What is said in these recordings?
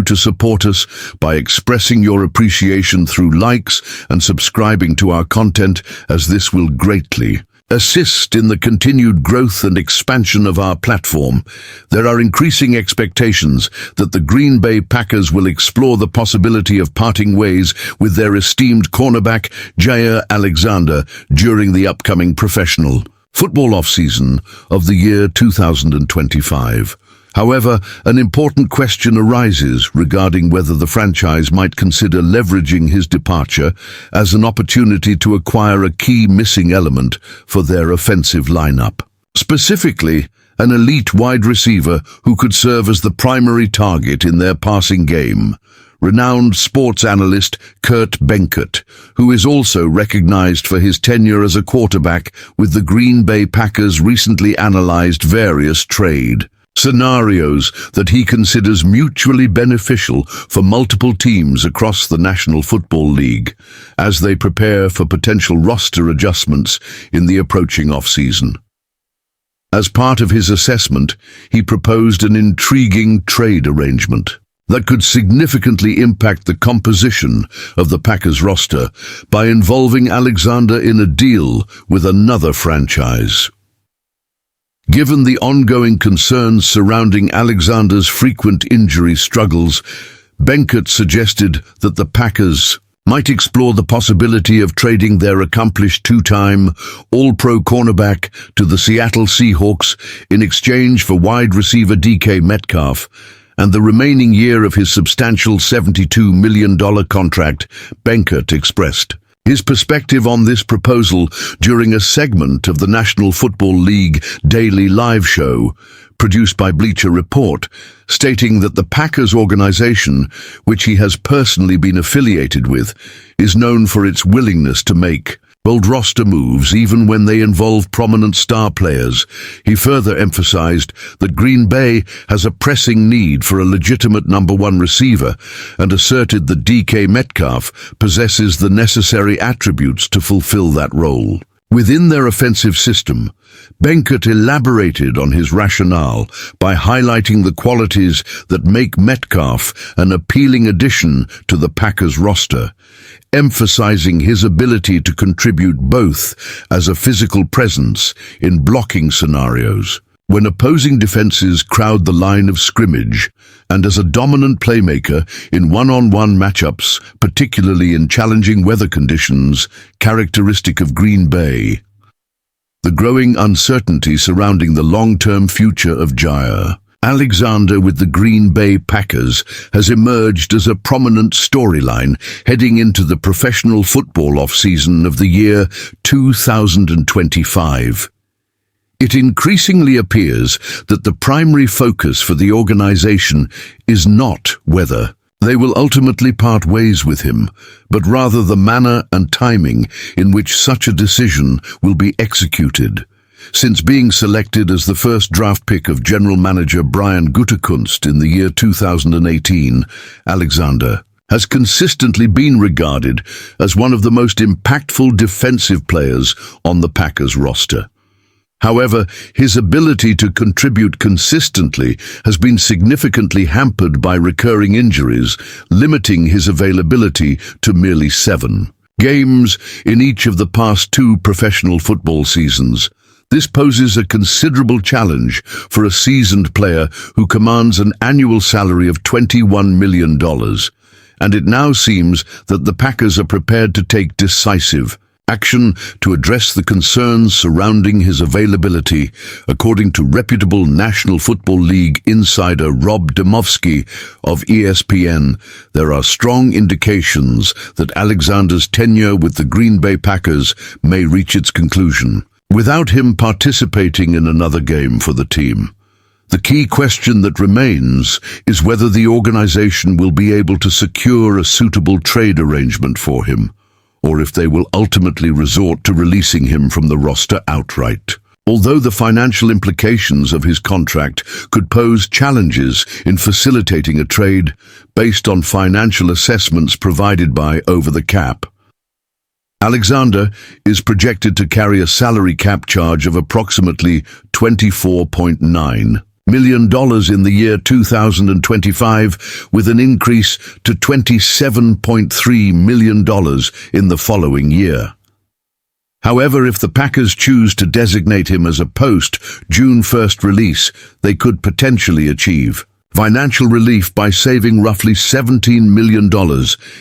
to support us by expressing your appreciation through likes and subscribing to our content, as this will greatly assist in the continued growth and expansion of our platform. There are increasing expectations that the Green Bay Packers will explore the possibility of parting ways with their esteemed cornerback Jaire Alexander during the upcoming professional football off-season of the year 2025. However, an important question arises regarding whether the franchise might consider leveraging his departure as an opportunity to acquire a key missing element for their offensive lineup. Specifically, an elite wide receiver who could serve as the primary target in their passing game. Renowned sports analyst Kurt Benkert, who is also recognized for his tenure as a quarterback with the Green Bay Packers, recently analyzed various trade scenarios that he considers mutually beneficial for multiple teams across the National Football League as they prepare for potential roster adjustments in the approaching off-season. As part of his assessment, he proposed an intriguing trade arrangement that could significantly impact the composition of the Packers roster by involving Alexander in a deal with another franchise. Given the ongoing concerns surrounding Alexander's frequent injury struggles, Benkert suggested that the Packers might explore the possibility of trading their accomplished two-time All-Pro cornerback to the Seattle Seahawks in exchange for wide receiver DK Metcalf and the remaining year of his substantial $72 million contract. Benkert expressed his perspective on this proposal during a segment of the National Football League daily live show produced by Bleacher Report, stating that the Packers organization, which he has personally been affiliated with, is known for its willingness to make bold roster moves even when they involve prominent star players. He further emphasized that Green Bay has a pressing need for a legitimate number one receiver and asserted that DK Metcalf possesses the necessary attributes to fulfill that role. Within their offensive system, Benkert elaborated on his rationale by highlighting the qualities that make Metcalf an appealing addition to the Packers roster, emphasizing his ability to contribute both as a physical presence in blocking scenarios when opposing defenses crowd the line of scrimmage, and as a dominant playmaker in one-on-one matchups, particularly in challenging weather conditions, characteristic of Green Bay. The growing uncertainty surrounding the long-term future of Jaire Alexander with the Green Bay Packers has emerged as a prominent storyline heading into the professional football off-season of the year 2025. It increasingly appears that the primary focus for the organization is not whether they will ultimately part ways with him, but rather the manner and timing in which such a decision will be executed. Since being selected as the first draft pick of general manager Brian Gutekunst in the year 2018, Alexander has consistently been regarded as one of the most impactful defensive players on the Packers roster. However, his ability to contribute consistently has been significantly hampered by recurring injuries, limiting his availability to merely 7 games in each of the past 2 professional football seasons. This poses a considerable challenge for a seasoned player who commands an annual salary of $21 million, and it now seems that the Packers are prepared to take decisive action to address the concerns surrounding his availability. According to reputable National Football League insider Rob Demovsky of ESPN, there are strong indications that Alexander's tenure with the Green Bay Packers may reach its conclusion without him participating in another game for the team. The key question that remains is whether the organization will be able to secure a suitable trade arrangement for him, or if they will ultimately resort to releasing him from the roster outright. Although the financial implications of his contract could pose challenges in facilitating a trade based on financial assessments provided by Over the Cap, Alexander is projected to carry a salary cap charge of approximately $24.9 million in the year 2025, with an increase to $27.3 million in the following year. However, if the Packers choose to designate him as a post-June 1st release, they could potentially achieve financial relief by saving roughly $17 million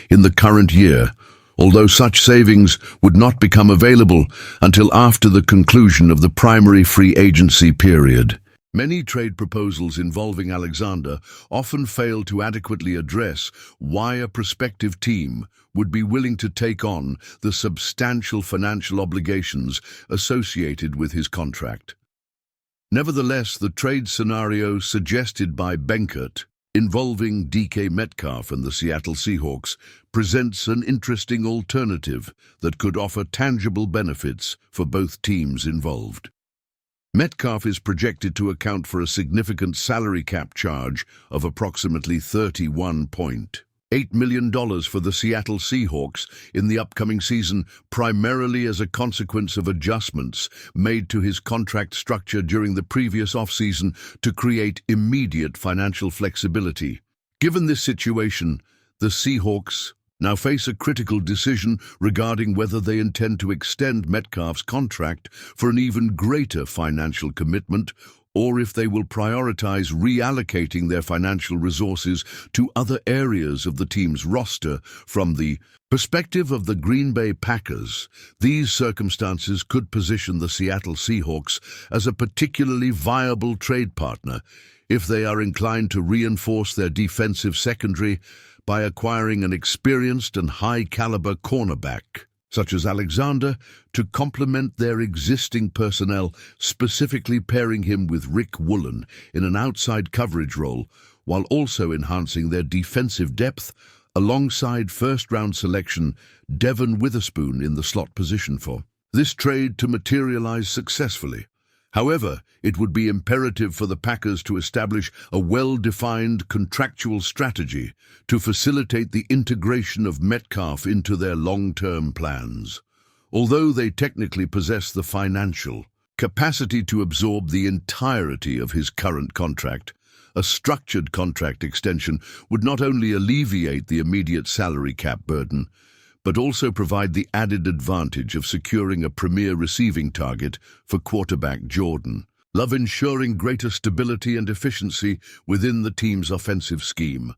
in the current year, although such savings would not become available until after the conclusion of the primary free agency period. Many trade proposals involving Alexander often fail to adequately address why a prospective team would be willing to take on the substantial financial obligations associated with his contract. Nevertheless, the trade scenario suggested by Benkert involving DK Metcalf and the Seattle Seahawks presents an interesting alternative that could offer tangible benefits for both teams involved. Metcalf is projected to account for a significant salary cap charge of approximately $31.8 million for the Seattle Seahawks in the upcoming season, primarily as a consequence of adjustments made to his contract structure during the previous offseason to create immediate financial flexibility. Given this situation, the Seahawks now face a critical decision regarding whether they intend to extend Metcalf's contract for an even greater financial commitment, or if they will prioritize reallocating their financial resources to other areas of the team's roster. From the perspective of the Green Bay Packers, these circumstances could position the Seattle Seahawks as a particularly viable trade partner if they are inclined to reinforce their defensive secondary by acquiring an experienced and high-caliber cornerback, such as Alexander, to complement their existing personnel, specifically pairing him with Rick Woolen in an outside coverage role, while also enhancing their defensive depth alongside first-round selection Devon Witherspoon in the slot position for this trade to materialize successfully. However, it would be imperative for the Packers to establish a well-defined contractual strategy to facilitate the integration of Metcalf into their long-term plans. Although they technically possess the financial capacity to absorb the entirety of his current contract, a structured contract extension would not only alleviate the immediate salary cap burden, but also provide the added advantage of securing a premier receiving target for quarterback Jordan Love, ensuring greater stability and efficiency within the team's offensive scheme.